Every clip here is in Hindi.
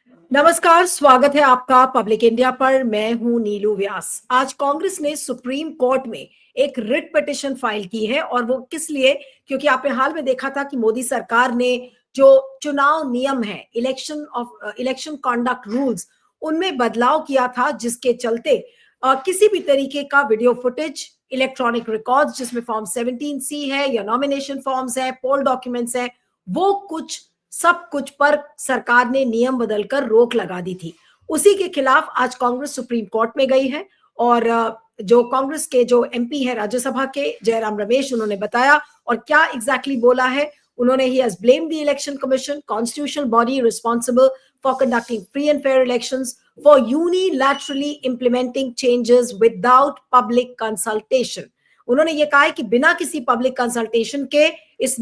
नमस्कार, स्वागत है आपका पब्लिक इंडिया पर। मैं हूं नीलू व्यास। आज कांग्रेस ने सुप्रीम कोर्ट में एक रिट पिटिशन फाइल की है और वो किस लिए? क्योंकि आपने हाल में देखा था कि मोदी सरकार ने जो चुनाव नियम है, इलेक्शन कॉन्डक्ट रूल्स, उनमें बदलाव किया था, जिसके चलते किसी भी तरीके का वीडियो फुटेज, इलेक्ट्रॉनिक रिकॉर्ड्स जिसमें फॉर्म 17C है या नॉमिनेशन फॉर्म्स है, पोल डॉक्यूमेंट्स है, वो कुछ सब कुछ पर सरकार ने नियम बदलकर रोक लगा दी थी। उसी के खिलाफ आज कांग्रेस सुप्रीम कोर्ट में गई है और जो कांग्रेस के जो एमपी है राज्यसभा के जयराम रमेश, उन्होंने बताया और क्या एग्जैक्टली बोला है। उन्होंने he has blamed the election commission, constitutional body responsible for conducting free and fair elections, for unilaterally implementing changes without public consultation. उन्होंने ये कहा है कि बिना किसी पब्लिक कंसल्टेशन के इस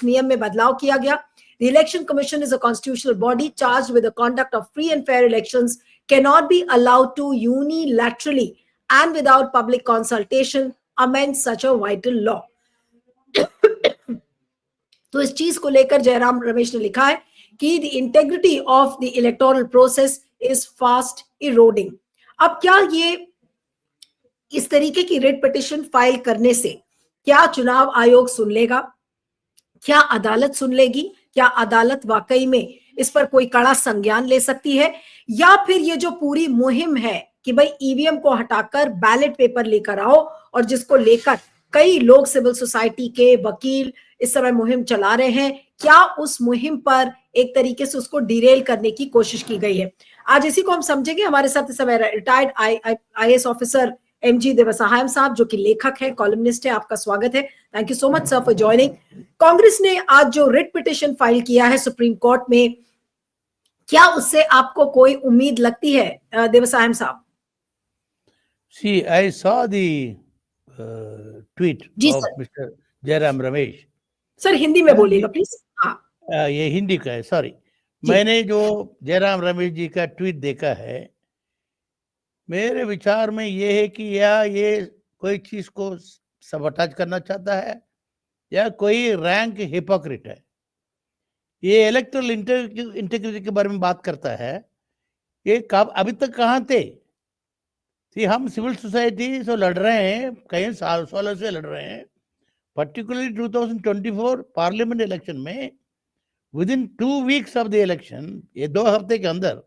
नियम में बदलाव किया गया। The Election Commission is a constitutional body charged with the conduct of free and fair elections, cannot be allowed to unilaterally and without public consultation amend such a vital law. तो इस चीज को लेकर जयराम रमेश ने लिखा है कि the integrity of the electoral process is fast eroding. अब क्या ये इस तरीके की रिट पिटिशन फाइल करने से क्या चुनाव आयोग सुन लेगा? क्या अदालत सुन लेगी? क्या अदालत वाकई में इस पर कोई कड़ा संज्ञान ले सकती है? या फिर ये जो पूरी मुहिम है कि भाई ईवीएम को हटाकर बैलेट पेपर लेकर आओ, और जिसको लेकर कई लोग, सिविल सोसाइटी के वकील इस समय मुहिम चला रहे हैं, क्या उस मुहिम पर एक तरीके से उसको डिरेल करने की कोशिश की गई है? आज इसी को हम समझेंगे। हमारे साथ इस समय retired IAS officer MG Devasahayam साहब, जो कि लेखक है, कॉलमनिस्ट है। आपका स्वागत है। Thank you so much sir for joining. Congress ने आज जो रिट पिटिशन फाइल किया है सुप्रीम कोर्ट में, क्या उससे आपको कोई उम्मीद लगती है देवसायम साहब? See, I saw the tweet जी of sir. Mr. Jairam Ramesh. Sir Hindi में बोलिएगा प्लीज। हाँ ये हिंदी का है, सॉरी। जी। मैंने जो जयराम रमेश जी का ट्वीट देखा है, मेरे विचार में ये है कि या ये कोई चीज को सबटाज करना चाहता है या कोई रैंक हिपोक्रिट है। ये इलेक्टोरल इंटीग्रिटी के बारे में बात करता है। ये कब अभी तक कहाँ थे? हम सिविल सोसाइटी से लड़ रहे हैं, कई सालों से लड़ रहे हैं। पर्टिकुलरली 2024 पार्लियामेंट इलेक्शन में with in 2 weeks of the election, ये 2 हफ्ते के अंदर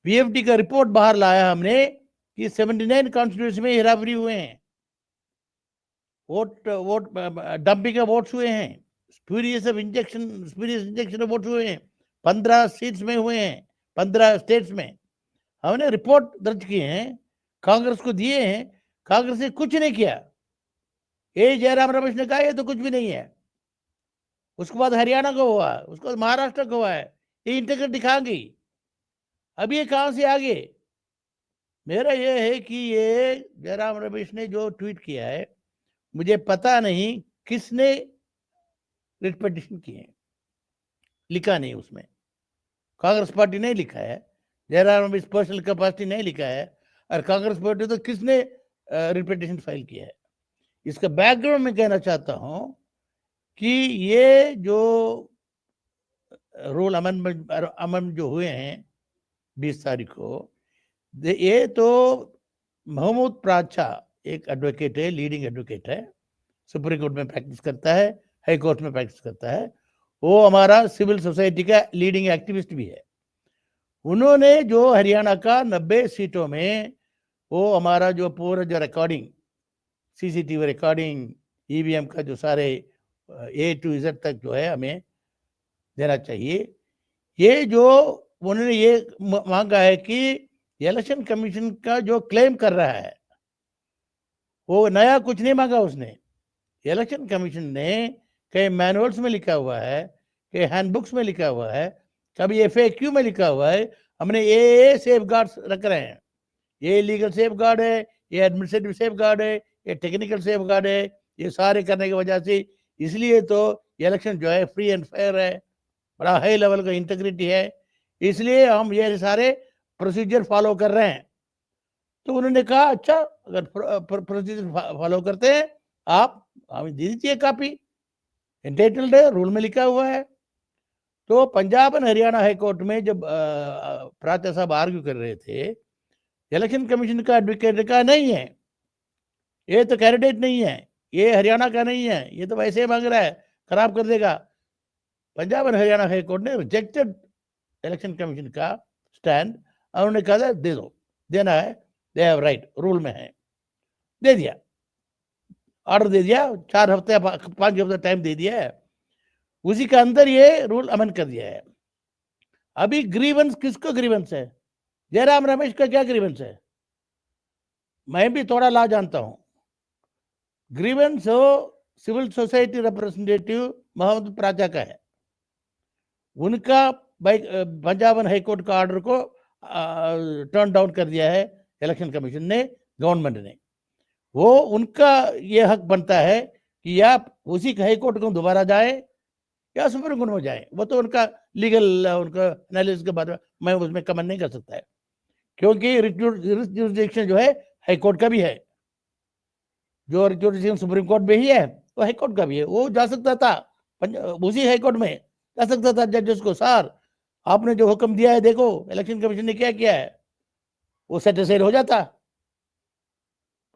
पीएफडी का रिपोर्ट बाहर लाया हमने कि 79 कॉन्स्टिट्यूंसी में हेराफेरी हुए हैं, वोट डंपिंग का वोट्स हुए हैं, स्पूरियस इंजेक्शन ऑफ वोट्स हुए हैं, 15 सीट्स में हुए हैं, 15 स्टेट्स में। हमने रिपोर्ट दर्ज किए हैं, कांग्रेस को दिए हैं, कांग्रेस ने कुछ नहीं किया। ये जयराम रमेश ने कहा ये तो कुछ भी नहीं है। उसके बाद हरियाणा को हुआ, उसके बाद महाराष्ट्र को हुआ है। ये इंटीग्रिटी दिखाएंगी। अब ये कहां से आगे? मेरा ये है कि ये जयराम रमेश ने जो ट्वीट किया है, मुझे पता नहीं किसने रिट पिटिशन किए हैं, लिखा नहीं उसमें। कांग्रेस पार्टी नहीं लिखा है, जयराम रमेश पर्सनल कैपेसिटी नहीं लिखा है, और कांग्रेस पार्टी तो किसने रिट पिटिशन फाइल किया है? इसका बैकग्राउंड में कहना चाहता हूं कि ये जो रूल अमेंडमेंट जो हुए हैं 20 तारीख को, ये तो महमूद प्राचा एक एडवोकेट है, लीडिंग एडवोकेट है, सुप्रीम कोर्ट में प्रैक्टिस करता है, हाई कोर्ट में प्रैक्टिस करता है। वो हमारा सिविल सोसाइटी का लीडिंग एक्टिविस्ट भी है। उन्होंने जो हरियाणा का 90 सीटों में वो हमारा जो पूरा जो रिकॉर्डिंग, सीसीटीवी रिकॉर्डिंग, ईवीएम का जो सारे A to Z तक जो है हमें देना चाहिए। ये जो उन्होंने ये मांगा है कि इलेक्शन कमीशन का जो क्लेम कर रहा है, वो नया कुछ नहीं मांगा उसने। इलेक्शन कमीशन ने कई मैनुअल्स में लिखा हुआ है, कई हैंडबुक्स में लिखा हुआ है, कभी FAQ में लिखा हुआ है। हमने ये सेफ गार्ड्स रख रहे हैं। ये लीगल सेफ गार्ड है, ये एडमिनिस्ट्रेटिव सेफ गार्ड है, ये टेक्निकल सेफ गार्ड है। ये सारे करने की वजह से इसलिए तो इलेक्शन जो है फ्री एंड फेयर है, बड़ा हाई लेवल का इंटीग्रिटी है, इसलिए हम ये सारे प्रोसीजर फॉलो कर रहे हैं। तो उन्होंने कहा अच्छा, अगर प्रोसीजर फॉलो करते हैं आप हमें दे दीजिए कॉपी, एंटाइटल्ड है, रूल में लिखा हुआ है। तो Punjab and Haryana high court में जब प्राचा साहब आर्ग्यू कर रहे थे, इलेक्शन कमीशन का एडवोकेट का नहीं है, ये तो कैंडिडेट नहीं है, ये हरियाणा का नहीं है, ये तो वैसे ही मांग रहा है, खराब कर देगा। Punjab and Haryana high court ने रिजेक्टेड इलेक्शन कमीशन का स्टैंड, और उन्होंने कहा दे दो, देना है, दे हैव राइट, रूल में है, दे दिया, ऑर्डर दे दिया, 4 हफ्ते 5 हफ्ते टाइम दे दिया है, उसी के अंदर ये रूल अमेंड कर दिया है। अभी ग्रीवेंस किसको ग्रीवेंस है? जयराम रमेश का क्या ग्रीवेंस है? मैं भी थोड़ा लॉ जानता हूं। ग्रीवेंस हो सिविल सोसाइटी रिप्रेजेंटेटिव मोहम्मद प्राचा का है, उनका पंजाब हाई कोर्ट का ऑर्डर को टर्न डाउन कर दिया है इलेक्शन कमीशन ने, गवर्नमेंट ने। वो उनका ये हक बनता है कि या उसी हाई कोर्ट को दोबारा जाए या सुप्रीम कोर्ट में जाए, वो तो उनका लीगल उनका एनालिसिस के बारे में मैं उसमें कमेंट नहीं कर सकता है, क्योंकि जुरिसडिक्शन जो है हाई कोर्ट का भी है, जो जुरिसडिक्शन सुप्रीम कोर्ट में ही है वो हाई कोर्ट का भी है। वो जा सकता था उसी हाई कोर्ट में जा सकता था जजेस को, सर आपने जो हुक्म दिया है देखो इलेक्शन कमीशन ने क्या किया है, वो सेट असाइड हो जाता।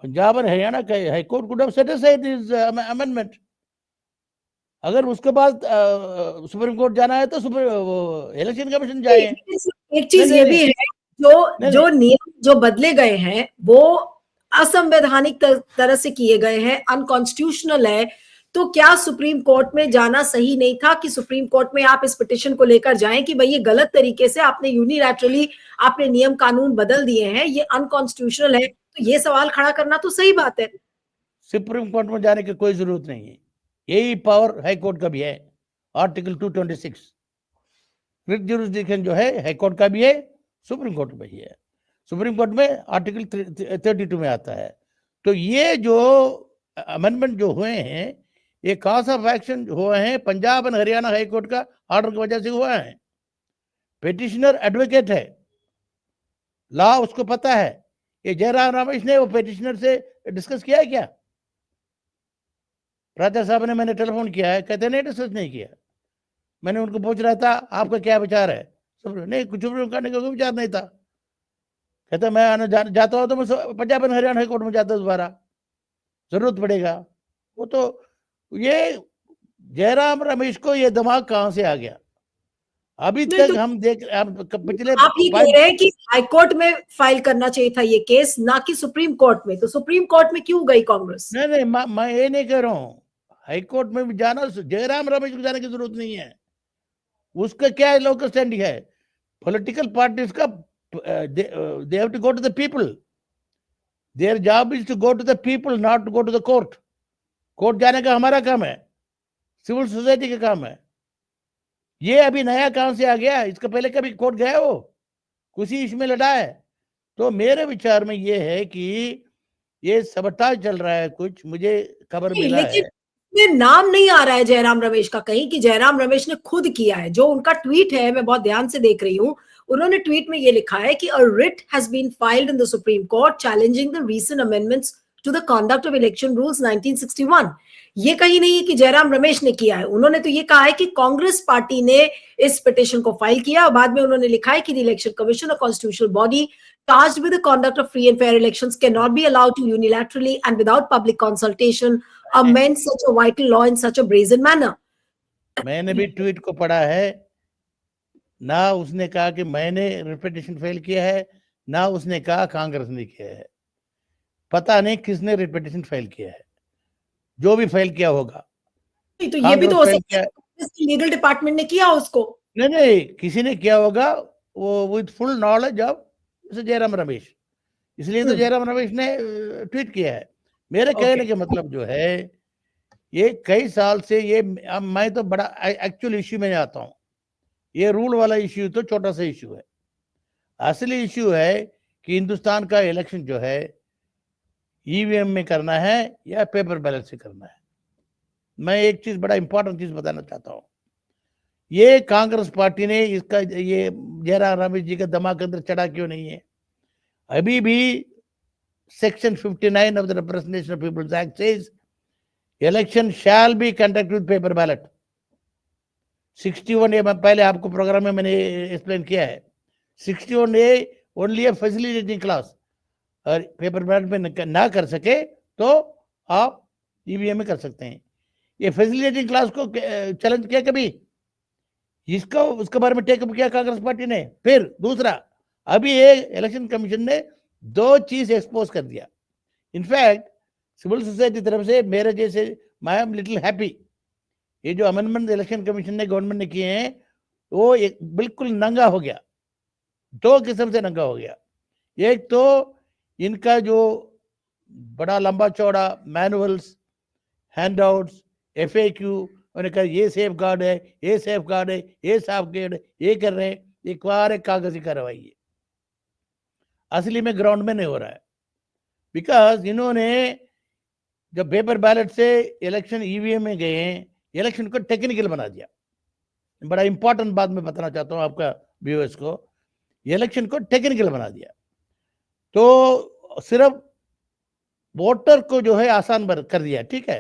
पंजाब और हरियाणा का high court could have set aside this amendment. अगर उसके बाद सुप्रीम कोर्ट जाना है तो इलेक्शन कमीशन जाए। एक चीज ये भी है, जो नियम जो बदले गए हैं वो असंवैधानिक तरह से किए गए हैं, अनकॉन्स्टिट्यूशनल है। तो क्या सुप्रीम कोर्ट में जाना सही नहीं था कि सुप्रीम कोर्ट में आप इस पिटिशन को लेकर जाएं कि भाई ये गलत तरीके से आपने यूनिलैटरली आपने नियम कानून बदल दिए हैं, ये अनकॉन्स्टिट्यूशनल है? तो ये सवाल खड़ा करना तो सही बात है। सुप्रीम कोर्ट में जाने की कोई जरूरत नहीं है, यही पावर हाई कोर्ट का भी है, आर्टिकल 226 रिट जुरिसडिक्शन जो है हाई कोर्ट का भी है, सुप्रीम कोर्ट में ही है। सुप्रीम कोर्ट में आर्टिकल 32 में आता है। तो ये जो अमेंडमेंट जो हुए हैं ये कॉज ऑफ एक्शन हुए हैं Punjab and Haryana high court का ऑर्डर की वजह से हुआ है। पिटिशनर एडवोकेट है, लॉ उसको पता है। ये जयराम रमेश ने वो पिटिशनर से डिस्कस किया है क्या? प्राचा साहब ने मैंने टेलीफोन किया है, कहते नहीं डिस्कस नहीं किया। मैंने उनको पूछ रहा था आपका क्या विचार है, नहीं कुछ करने का कोई विचार नहीं था। कहता मैं आने जाता हूँ तो मैं Punjab and Haryana high court में जाता दोबारा, जरूरत पड़ेगा। वो तो ये जयराम रमेश को ये दिमाग कहां से आ गया? अभी तक तो हम देख पिछले आप ये कह रहे हैं कि हाई कोर्ट में फाइल करना चाहिए था ये केस, ना कि सुप्रीम कोर्ट में। तो सुप्रीम कोर्ट में क्यों गई कांग्रेस? नहीं मैं ये नहीं कह रहा हूँ, हाई कोर्ट में भी जाना, जयराम रमेश को जाने की जरूरत नहीं है। उसका क्या है लोकल स्टैंडिंग है, पॉलिटिकल पार्टीज का they have to go to the people, their job is to go to the people, not to go to the court. Court जाने का हमारा काम है, सिविल सोसाइटी का काम है। ये अभी नया काम से आ गया, इसका पहले कभी कोर्ट गया वो किसी इश्यू में लड़ा है? तो मेरे विचार में ये है कि ये सबटाज चल रहा है कुछ, मुझे खबर मिला है। ये नाम नहीं आ रहा है जयराम रमेश का कहीं कि जयराम रमेश ने खुद किया है। जो उनका ट्वीट है, मैं बहुत ध्यान से देख रही हूँ, उन्होंने ट्वीट में ये लिखा है कि a writ has been filed in the Supreme Court challenging the recent amendments to the conduct of election rules 1961। ये कहीं नहीं है कि जयराम रमेश ने किया है। उन्होंने तो ये कहा है कि कांग्रेस पार्टी ने इस पिटिशन को फाइल किया, और बाद में उन्होंने लिखा है कि the election commission, a constitutional body charged with the conduct of free and fair elections, cannot be allowed to unilaterally and without public consultation amend such a vital law in such a brazen manner. मैंने भी ट्वीट को पढ़ा है, ना उसने कहा कि मैंने रिपिटिशन फाइल किया है, ना उसने कहा कांग्रेस ने किया है। पता नहीं किसने रिपिटिशन फाइल किया है, जो भी फाइल किया होगा। तो ये भी तो हो सकता है लीगल डिपार्टमेंट ने किया उसको। नहीं किसी ने किया होगा, वो with full knowledge of Jairam Ramesh, इसलिए तो जयराम रमेश ने ट्वीट किया है। मेरे कहने के मतलब जो है, ये कई साल से ये मैं तो बड़ा एक्चुअल इश्यू में आता हूँ। ये रूल वाला इश्यू तो छोटा सा इश्यू है, असली इश्यू है कि हिंदुस्तान का इलेक्शन जो है ईवीएम में करना है या पेपर बैलेट से करना है। मैं एक चीज बड़ा इंपॉर्टेंट चीज बताना चाहता हूँ, ये कांग्रेस पार्टी ने इसका ये जयराम रमेश जी का दिमाग के अंदर चढ़ा क्यों नहीं है? अभी भी section 59 of the representation of people's act says election shall be conducted with paper ballot. 61A पहले आपको प्रोग्राम में मैंने एक्सप्लेन किया है। 61A ओनली ए फैसिलिटेटिंग क्लास, और पेपर बैलेट में ना कर सके तो आप ईवीएम में कर सकते हैं। ये फैसिलिटेटिंग क्लास को चैलेंज किया कभी? इसको उसके बारे में टेकअप किया कांग्रेस पार्टी ने। फिर दूसरा, अभी ये इलेक्शन कमीशन ने 2 चीज एक्सपोज कर दिया। इनफैक्ट सिविल सोसाइटी तरफ से मेरे जैसे आई एम लिटिल हैप्पी, ये जो अमेंडमेंट इलेक्शन कमीशन ने गवर्नमेंट ने किए हैं वो एक बिल्कुल नंगा हो गया, 2 किस्म से नंगा हो गया। एक तो इनका जो बड़ा लंबा चौड़ा मैनुअल्स, हैंडआउट्स, FAQ, उन्होंने कहा ये सेफ गार्ड है, ये सेफ गार्ड है, ये सेफ गार्ड है, ये कर रहे हैं, एक बार एक कागजी कार्रवाई है, असली में ग्राउंड में नहीं हो रहा है। बिकॉज इन्होंने जब पेपर बैलेट से इलेक्शन ईवीएम में गए, इलेक्शन को टेक्निकल बना दिया। बड़ा इंपॉर्टेंट बात मैं बताना चाहता हूं आपका व्यूअर्स को, इलेक्शन को टेक्निकल बना दिया तो सिर्फ वोटर को जो है आसान कर दिया, ठीक है,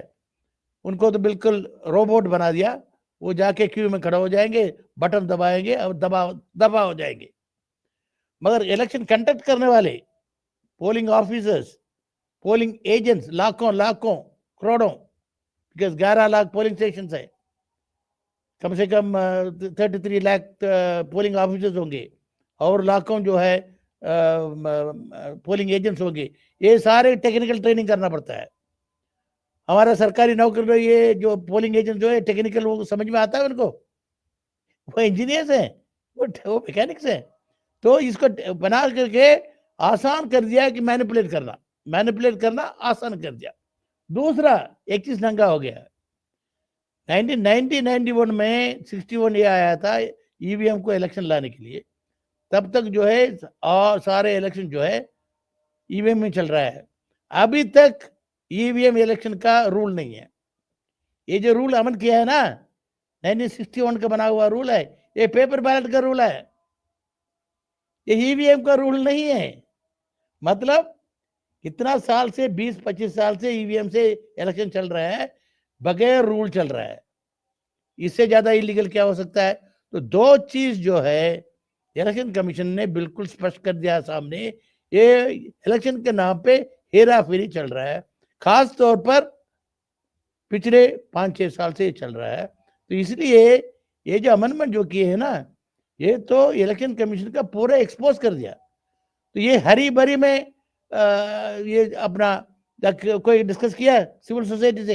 उनको तो बिल्कुल रोबोट बना दिया, वो जाके क्यू में खड़ा हो जाएंगे, बटन दबाएंगे और दबा हो जाएंगे। मगर इलेक्शन कंडक्ट करने वाले पोलिंग ऑफिसर्स, पोलिंग एजेंट्स लाखों करोड़ों, बिकॉज 11 लाख पोलिंग स्टेशन है, कम से कम 33 लाख पोलिंग ऑफिसर्स होंगे और लाखों जो है पोलिंग एजेंट्स होंगे। ये सारे टेक्निकल ट्रेनिंग करना पड़ता है। हमारा सरकारी नौकरी ये जो पोलिंग एजेंट जो है टेक्निकल, वो समझ में आता है उनको, वो इंजीनियर्स हैं, वो मैकेनिक्स हैं। तो इसको बना करके आसान कर दिया कि मैनिपुलेट करना आसान कर दिया। दूसरा एक चीज नंगा हो गया, 1991 में 61A आया था ईवीएम को इलेक्शन लाने के लिए, तब तक जो है सारे इलेक्शन जो है ईवीएम में चल रहा है। अभी तक ईवीएम इलेक्शन का रूल नहीं है। ये जो रूल अमल किया है ना, 1961 का बना हुआ रूल है, ये पेपर बैलेट का रूल है, ये ईवीएम का रूल नहीं है। मतलब कितना साल से 20-25 साल से ईवीएम से इलेक्शन चल रहा है, बगैर रूल चल रहा है, इससे ज्यादा इलीगल क्या हो सकता है? तो 2 चीज जो है इलेक्शन कमीशन ने बिल्कुल स्पष्ट कर दिया सामने, ये इलेक्शन के नाम पे हेरा फेरी चल रहा है, खास तौर पर पिछले 5-6 साल से चल रहा है। तो इसलिए ये जो अमेंडमेंट जो किए है ना, ये तो इलेक्शन कमीशन का पूरा एक्सपोज कर दिया। तो ये हरी भरी में ये अपना कोई डिस्कस किया सिविल सोसाइटी से?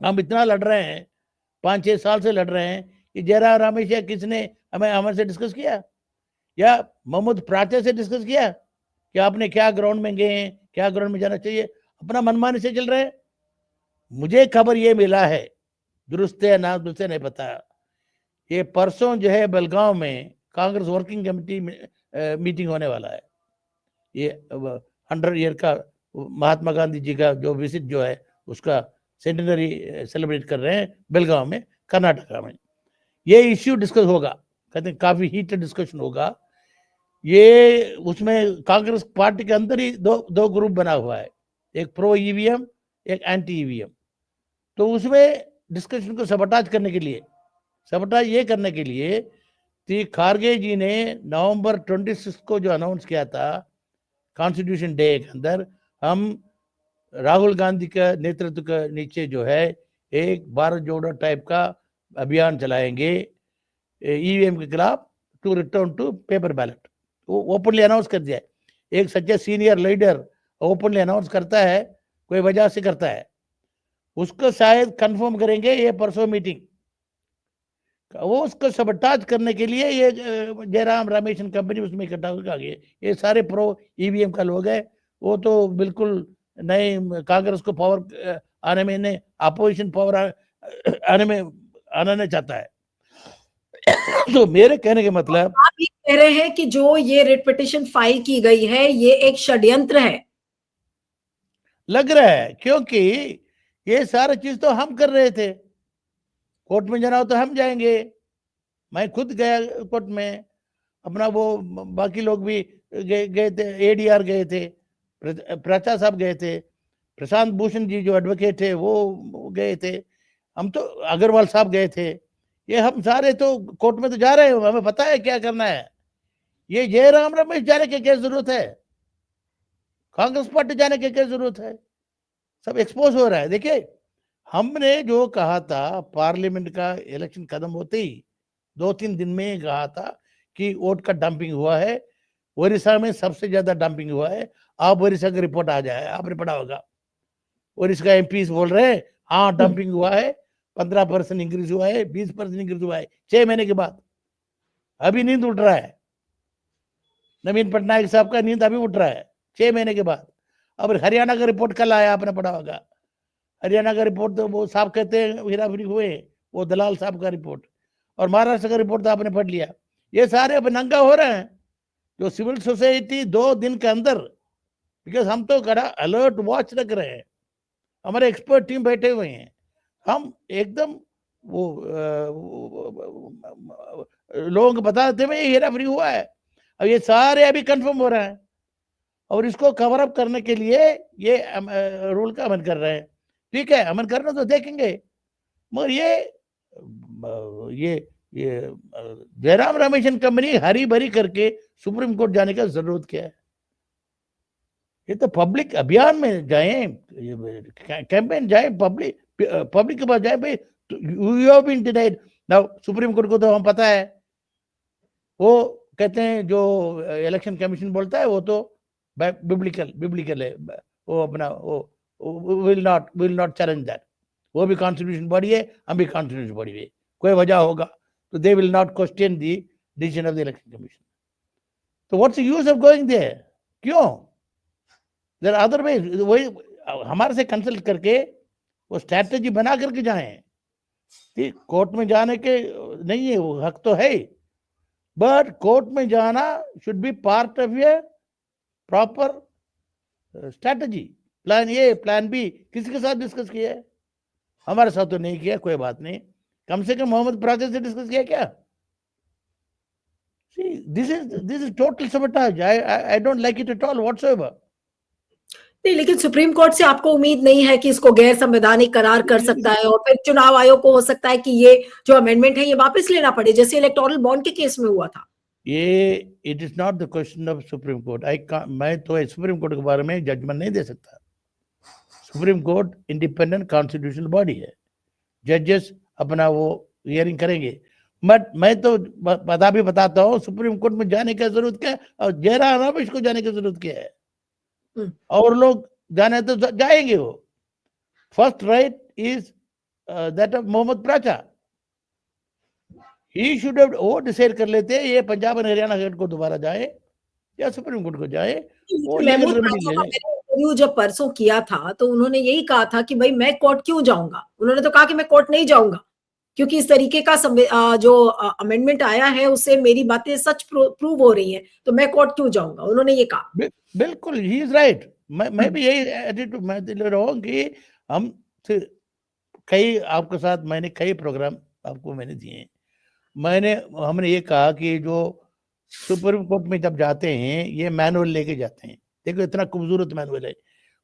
हम इतना लड़ रहे हैं, 5-6 साल से लड़ रहे हैं, कि जयराम रमेश या किसने हमें से डिस्कस किया, या महमूद प्राचा से डिस्कस किया कि आपने क्या ग्राउंड में गए हैं, क्या ग्राउंड में जाना चाहिए? अपना मनमानी से चल रहे हैं। मुझे खबर ये मिला है, दुरुस्त है ना दुरुस्त है नहीं पता, ये परसों जो है बेलगांव में कांग्रेस वर्किंग कमेटी मीटिंग होने वाला है। ये 100 ईयर का महात्मा गांधी जी का जो विजिट जो है उसका सेंटेनरी सेलिब्रेट कर रहे हैं बेलगांव में, कर्नाटका में। ये इश्यू डिस्कस होगा, कहते हैं काफी हीटेड डिस्कशन होगा। ये उसमें कांग्रेस पार्टी के अंदर ही दो ग्रुप बना हुआ है, एक प्रो ईवीएम, एक एंटी ईवीएम। तो उसमें डिस्कशन को सबटाज करने के लिए, सबटाज ये करने के लिए कि खारगे जी ने नवंबर 26 को जो अनाउंस किया था कॉन्स्टिट्यूशन डे के अंदर, हम राहुल गांधी का नेतृत्व के नीचे जो है एक भारत जोड़ो टाइप का अभियान चलाएंगे ईवीएम के खिलाफ, to return to paper ballot. वो ओपनली अनाउंस कर दिया है। एक सच्चा सीनियर लीडर ओपनली अनाउंस करता है, कोई वजह से करता है, उसको शायद कंफर्म करेंगे ये परसों मीटिंग। वो उसको सबटाज करने के लिए ये जयराम रमेश कंपनी उसमें इकट्ठा होकर गए। ये सारे प्रो ईवीएम का लोग है, वो तो बिल्कुल नए कांग्रेस को पावर आने में, नहीं अपोजिशन पावर आने में आना नहीं चाहता है। तो मेरे कहने के मतलब, आप ये कह रहे हैं कि जो ये रिट पिटीशन फाइल की गई है ये एक षड्यंत्र है? लग रहा है, क्योंकि ये सारा चीज तो हम कर रहे थे। कोर्ट में जाना हो तो हम जाएंगे, मैं खुद गया कोर्ट में, अपना वो बाकी लोग भी गए थे, ADR गए थे, प्राचा साहब गए थे, प्रशांत भूषण जी जो एडवोकेट थे वो गए थे, हम तो अग्रवाल साहब गए थे। ये हम सारे तो कोर्ट में तो जा रहे हैं, हमें पता है क्या करना है। ये जयराम रमेश जाने की क्या जरूरत है, कांग्रेस पार्टी जाने की क्या जरूरत है, सब एक्सपोज हो रहा है। देखिए, हमने जो कहा था पार्लियामेंट का इलेक्शन खत्म होते ही 2-3 दिन में कहा था कि वोट का डंपिंग हुआ है, ओडिशा में सबसे ज्यादा डंपिंग हुआ है। आप ओडिशा की रिपोर्ट आ जाए, आपने पढ़ा होगा, ओडिशा का एमपी बोल रहे हैं हाँ डंपिंग हुआ है, 15% इंक्रीज हुआ है, 20% इंक्रीज हुआ है 6 महीने के बाद। अभी नींद उठ रहा है, नवीन पटनायक साहब का नींद अभी उठ रहा है 6 महीने के बाद। अब हरियाणा का रिपोर्ट कल आया, आपने पढ़ा होगा, हरियाणा का रिपोर्ट तो वो साहब कहते हैं हेराफेरी हुए, वो दलाल साहब का रिपोर्ट। और महाराष्ट्र का रिपोर्ट तो आपने पढ़ लिया। ये सारे अब नंगा हो रहे हैं, जो सिविल सोसाइटी 2 दिन के अंदर, बिकॉज हम तो कड़ा अलर्ट वॉच रख रहे हैं, हमारे एक्सपर्ट टीम बैठे हुए हैं, हम एकदम वो लोगों को बताते हुए हेराफेरी हुआ है। अब ये सारे अभी कंफर्म हो रहे हैं और इसको कवर अप करने के लिए ये रूल का अमल कर रहे हैं। ठीक है, अमल करना तो देखेंगे, मगर ये जयराम रमेशन कंपनी हरी भरी करके सुप्रीम कोर्ट जाने का जरूरत क्या है। ये तो पब्लिक अभियान में जाए, कैंपेन जाए, पब्लिक के पास जाए भाई, you have been denied. Now Supreme Court को तो हम पता है, वो कहते हैं जो इलेक्शन कमीशन बोलता है वो तो बिब्लिकल है, वो अपना वो विल नॉट चैलेंज दैट। वो भी कॉन्स्टिट्यूशन बॉडी है, हम भी कॉन्स्टिट्यूशन बॉडी है, कोई वजह होगा तो they will not question the decision of the election commission. तो what's the use of going there, क्यों? देयर अदर वे, वही हमारे से कंसल्ट करके वो स्ट्रैटेजी बना करके जाएं। ठीक, कोर्ट में जाने के नहीं है, वो हक तो है, बट कोर्ट में जाना should be part of a proper strategy, plan A plan B. किसी के साथ डिस्कस किया है? हमारे साथ तो नहीं किया, कोई बात नहीं, कम से कम मोहम्मद प्राजक से डिस्कस किया क्या? See, this is total sabotage. I don't like it at all whatsoever. नहीं, लेकिन सुप्रीम कोर्ट से आपको उम्मीद नहीं है कि इसको गैर संवैधानिक करार कर सकता है और फिर चुनाव आयोग को हो सकता है कि ये जो अमेंडमेंट है ये वापस लेना पड़े, जैसे इलेक्टोरल बॉन्ड के केस में हुआ था? ये it is not the question of supreme court. मैं तो सुप्रीम कोर्ट के बारे में जजमेंट नहीं दे सकता। Supreme court independent constitutional body है, जजेस अपना वो हियरिंग करेंगे। बट मैं तो बताता हूँ, सुप्रीम कोर्ट में जाने की जरूरत क्या है, और जयराम रमेश को जाने की जरूरत क्या है? और लोग जाने तो जाएंगे। वो first right is that of Mohammad Pracha, he should have, वो डिसाइड कर लेते हैं ये पंजाब और हरियाणा गेट को दोबारा जाए या सुप्रीम कोर्ट को जाए, वो लीगल रेमेडी ले जाए। इंटरव्यू जब परसों किया था तो उन्होंने यही कहा था कि भाई मैं कोर्ट क्यों जाऊंगा, उन्होंने तो कहा कि मैं कोर्ट नहीं जाऊंगा क्योंकि इस तरीके का जो अमेंडमेंट आया है उससे मेरी बातें सच प्रूव हो रही हैं, तो मैं कोर्ट क्यों जाऊंगा, उन्होंने ये कहा। बिल्कुल, ही इज राइट। मैं भी यही एटीट्यूड मैं ले रहा हूँ कि हम कई आपके साथ मैंने कई प्रोग्राम आपको मैंने दिए, हमने ये कहा कि जो सुप्रीम कोर्ट में जब जाते हैं ये मैनुअल लेके जाते हैं। देखो इतना खूबसूरत मैनुअल है,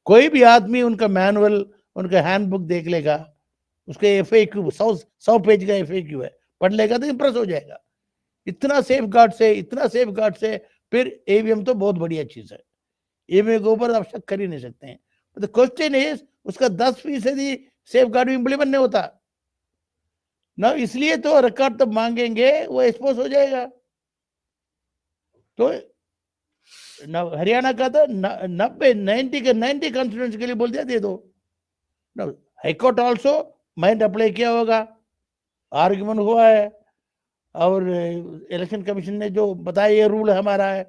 कोई भी आदमी उनका मैनुअल, उनका हैंडबुक देख लेगा, उसके FAQ 100 पेज का FAQ है, पढ़ लेगा तो इंप्रेस हो जाएगा। इतना सेफ गार्ड से फिर EVM तो बहुत बढ़िया चीज है, EVM के ऊपर आप शक कर ही नहीं सकते हैं। तो क्वेश्चन इज उसका 10% सेफ गार्ड इम्प्लीमेंट नहीं होता ना, इसलिए तो रिकॉर्ड तब मांगेंगे वो एक्सपोज हो जाएगा। तो हरियाणा का तो 90 कॉन्स्टिट्यूंसी के लिए बोल दिया दे दो। हाईकोर्ट ऑल्सो माइंड अप्लाई किया होगा, आर्ग्यूमेंट हुआ है, और इलेक्शन कमीशन ने जो बताया ये रूल हमारा है,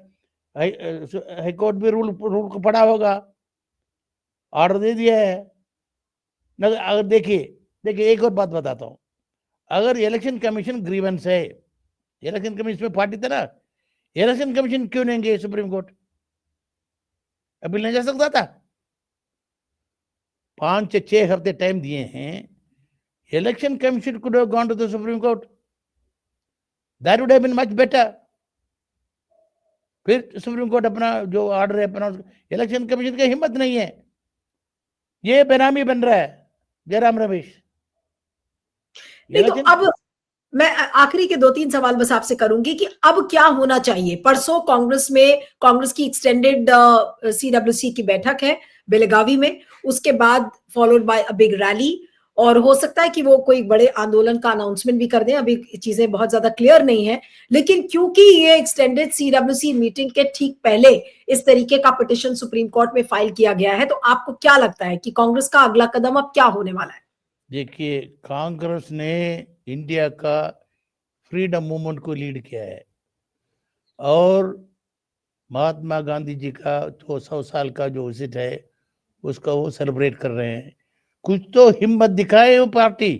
हाईकोर्ट भी रूल को पढ़ा होगा, ऑर्डर दे दिया है। अगर देखिए एक और बात बताता हूँ, अगर इलेक्शन कमीशन ग्रीवेंस है, इलेक्शन कमीशन में पार्टी था ना, इलेक्शन कमीशन क्यों नहीं गए सुप्रीम कोर्ट? अपील नहीं जा सकता था? 5 से 6 हफ्ते टाइम दिए हैं, Election Commission could have gone to the Supreme Court, that would have been much better. फिर सुप्रीम कोर्ट अपना जो ऑर्डर है अपना, इलेक्शन कमीशन की हिम्मत नहीं है, ये बेनामी बन रहा है जयराम रमेश। नहीं तो अब मैं आखिरी के 2-3 सवाल बस आपसे करूंगी कि अब क्या होना चाहिए। परसों कांग्रेस की एक्सटेंडेड सीडब्ल्यूसी की बैठक है बेलगावी में, उसके बाद followed by a big rally, और हो सकता है कि वो कोई बड़े आंदोलन का अनाउंसमेंट भी कर दें। अभी चीजें बहुत ज्यादा क्लियर नहीं है, लेकिन क्योंकि ये एक्सटेंडेड सीडब्ल्यूसी मीटिंग के ठीक पहले इस तरीके का पिटिशन सुप्रीम कोर्ट में फाइल किया गया है, तो आपको क्या लगता है कि कांग्रेस का अगला कदम अब क्या होने वाला है? देखिए, कांग्रेस ने इंडिया का फ्रीडम मूवमेंट को लीड किया है और महात्मा गांधी जी का जो 100 साल का जो विजिट है उसका वो सेलिब्रेट कर रहे हैं। कुछ तो हिम्मत दिखाए वो पार्टी।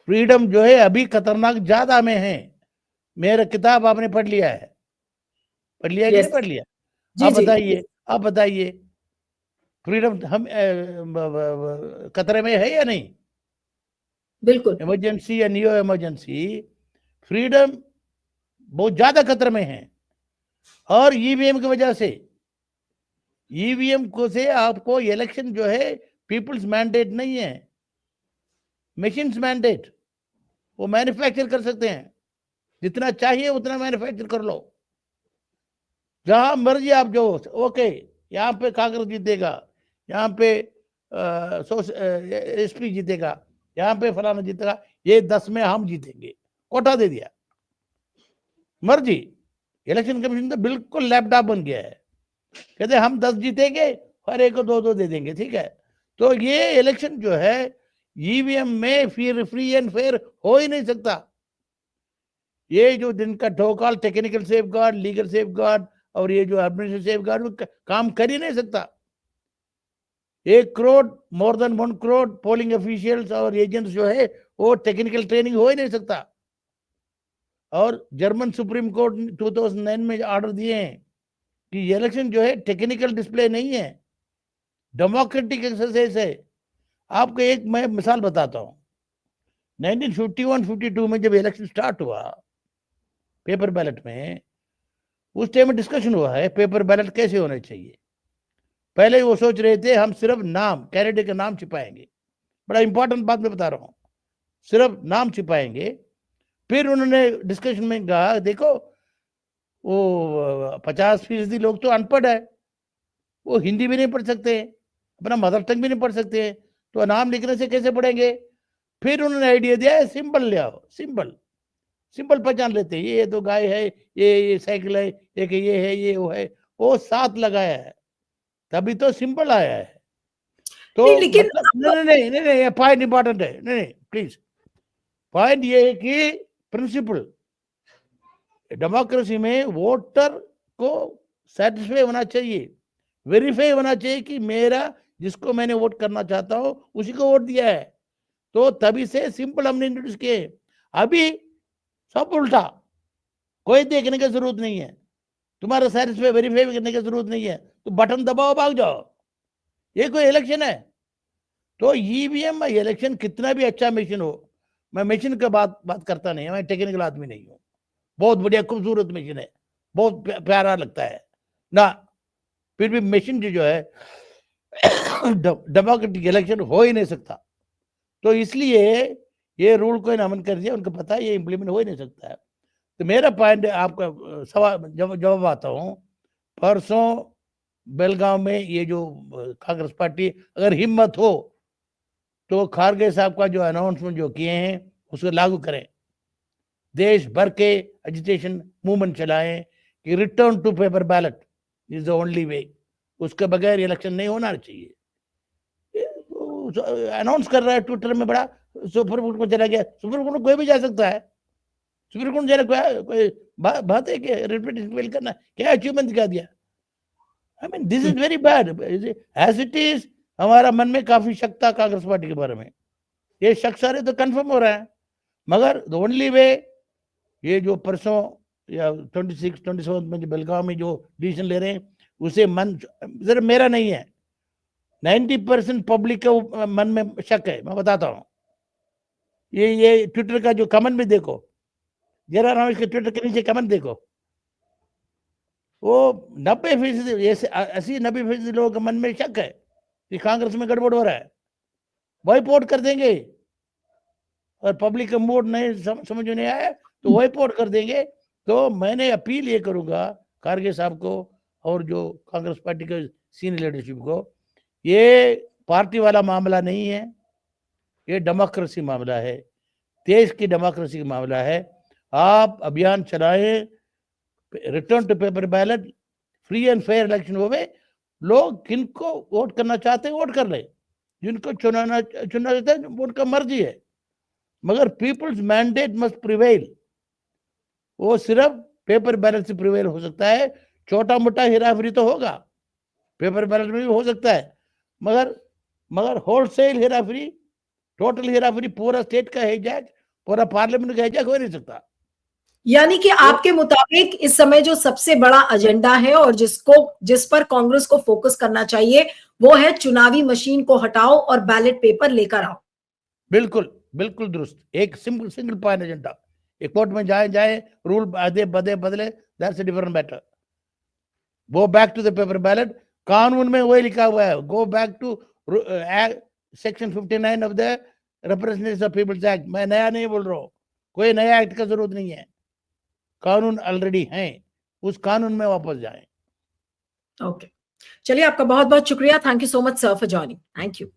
फ्रीडम जो है अभी खतरनाक ज्यादा में है। मेरा किताब आपने पढ़ लिया है? पढ़ लिया कि नहीं यस। पढ़ लिया? जी आप जी। बताइए, आप बताइए, फ्रीडम हम खतरे में है या नहीं? बिल्कुल। इमरजेंसी या नियो इमरजेंसी, फ्रीडम बहुत ज्यादा खतरे में है। और ईवीएम की वजह से, ईवीएम को से आपको इलेक्शन जो है पीपल्स मैंडेट नहीं है, मशीन्स मैंडेट। वो मैन्युफैक्चर कर सकते हैं, जितना चाहिए उतना मैन्युफैक्चर कर लो, जहां मर्जी आप जो। ओके, यहाँ पे कांग्रेस जीतेगा, यहाँ पे एसपी जीतेगा, यहाँ पे फलाना जीतेगा, ये 10 में हम जीतेंगे, कोटा दे दिया, मर्जी। इलेक्शन कमीशन तो बिल्कुल लैपटॉप बन गया है, कहते हम 10 जीतेंगे और एक को 2-2 दे देंगे, ठीक है। तो ये इलेक्शन जो है ईवीएम में फिर फ्री एंड फेयर हो ही नहीं सकता। ये जो दिन का ठोकाल technical safeguard, legal safeguard और ये जो एडमिनिस्ट्रेटिव सेफ गार्ड काम कर ही नहीं सकता। 1 crore, more than 1 crore polling officials और एजेंट्स जो है वो टेक्निकल ट्रेनिंग हो ही नहीं सकता। और जर्मन सुप्रीम कोर्ट ने 2009 में ऑर्डर दिए हैं कि इलेक्शन जो है टेक्निकल डिस्प्ले नहीं है, डेमोक्रेटिक एक्सरसाइज है। आपको एक मैं मिसाल बताता हूँ। 1951-52 में जब इलेक्शन स्टार्ट हुआ पेपर बैलेट में, उस टाइम में डिस्कशन हुआ है पेपर बैलेट कैसे होने चाहिए। पहले वो सोच रहे थे हम सिर्फ नाम, कैंडिडेट का नाम छिपाएंगे, बड़ा इंपॉर्टेंट बात मैं बता रहा हूँ, सिर्फ नाम छिपाएंगे। फिर उन्होंने डिस्कशन में कहा देखो वो 50% लोग तो अनपढ़ है, वो हिंदी भी नहीं पढ़ सकते, अपना मदर टंग भी नहीं पढ़ सकते, तो नाम लिखने से कैसे पढ़ेंगे। फिर उन्होंने आइडिया दिया सिंबल ले आओ, सिंबल, सिंबल पहचान लेते हैं, ये तो गाय है, ये साइकिल है, एक ये है, ये वो है, वो साथ लगाया है, तभी तो सिंबल आया है। तो नहीं, लेकिन मतलब नहीं नहीं नहीं नहीं, ये पॉइंट इंपॉर्टेंट है, नहीं नहीं प्लीज, पॉइंट ये है कि प्रिंसिपल डेमोक्रेसी में वोटर को सेटिस्फाई होना चाहिए, वेरीफाई होना चाहिए कि मेरा जिसको मैंने वोट करना चाहता हूं उसी को वोट दिया है। तो तभी से सिंपल हमने इंट्रोड्यूस किए। अभी सब उल्टा, कोई देखने की जरूरत नहीं है, तुम्हारा सेटिस्फाई वेरीफाई करने की जरूरत नहीं है, तो बटन दबाओ भाग जाओ, ये कोई इलेक्शन है? तो ईवीएम इलेक्शन कितना भी अच्छा मशीन हो, मैं मशीन की बात करता नहीं, मैं टेक्निकल आदमी नहीं हूँ, बहुत बढ़िया खूबसूरत मशीन है, बहुत प्यारा लगता है ना, फिर भी मशीन जो है डेमोक्रेटिक इलेक्शन हो ही नहीं सकता। तो इसलिए ये रूल को अमल कर दिया, उनको पता है ये इंप्लीमेंट हो ही नहीं सकता है। तो मेरा पॉइंट आपका सवाल जवाब आता हूँ। परसों बेलगांव में ये जो कांग्रेस पार्टी अगर हिम्मत हो तो खारगे साहब का जो अनाउंसमेंट जो किए हैं उसको लागू करें, देश भर के एजिटेशन मूवमेंट चलाएं कि return to paper ballot is the only way, उसके बगैर इलेक्शन नहीं होना चाहिए। अनाउंस कर रहा है ट्विटर में, बड़ा सुप्रीम कोर्ट को चला गया, सुप्रीम कोर्ट कोई भी जा सकता है, सुप्रीम कोर्ट जाने कोई बात है कि रिप्रेजेंटेशन फेल करना, क्या अचीवमेंट दिखा दिया। I mean this is very bad as it is. हमारा मन में काफी शक था कांग्रेस पार्टी के बारे में, ये शक सारे तो कंफर्म हो रहा है, मगर द ओनली वे ये जो परसों या 26-27 में जो बेलगांव में जो डिसीजन ले रहे हैं उसे मन सिर्फ मेरा नहीं है, 90% पब्लिक के मन में शक है। मैं बताता हूँ, ये ट्विटर का जो कमेंट भी देखो, जरा राम के ट्विटर के नीचे कमेंट देखो, वो 90%, 80-90% लोगों के मन में शक है कि कांग्रेस में गड़बड़ हो रहा है, वाइप आउट कर देंगे। और पब्लिक का मूड नहीं समझ में नहीं आया तो वाइपआउट कर देंगे। तो मैंने अपील ये करूंगा खारगे साहब को और जो कांग्रेस पार्टी के सीनियर लीडरशिप को, ये पार्टी वाला मामला नहीं है, ये डेमोक्रेसी मामला है, देश की डेमोक्रेसी का मामला है। आप अभियान चलाएं, return to paper ballot, free and fair election होवे, लोग किनको वोट करना चाहते हैं वोट कर ले, जिनको चुनना चाहते हैं उनका मर्जी है, मगर पीपल्स मैंडेट मस्ट प्रिवेल। वो सिर्फ पेपर बैलेट से प्रिवेल हो सकता है। छोटा मोटा हेराफेरी तो होगा, पेपर बैलेट में भी हो सकता है, मगर होलसेल हेराफेरी, टोटल हेराफेरी, पूरा स्टेट का हिजैक, पूरा पार्लियामेंट का हिजैक हो नहीं सकता। यानी कि आपके मुताबिक इस समय जो सबसे बड़ा एजेंडा है और जिस पर कांग्रेस को फोकस करना चाहिए वो है चुनावी मशीन को हटाओ और बैलेट पेपर लेकर आओ। बिल्कुल बिल्कुल दुरुस्त, एक सिंगल पॉइंट एजेंडा। एक कोर्ट में जाए रूल बदले, that's a different matter. Go back to the paper ballot, कानून में वही लिखा हुआ है, go back to section 59 of the representatives of people's act. मैं नया नहीं बोल रहा हूँ, कोई नया एक्ट का जरूरत नहीं है, कानून ऑलरेडी है, उस कानून में वापस जाएं। ओके, चलिए आपका बहुत बहुत शुक्रिया। Thank you so much sir for joining. Thank you.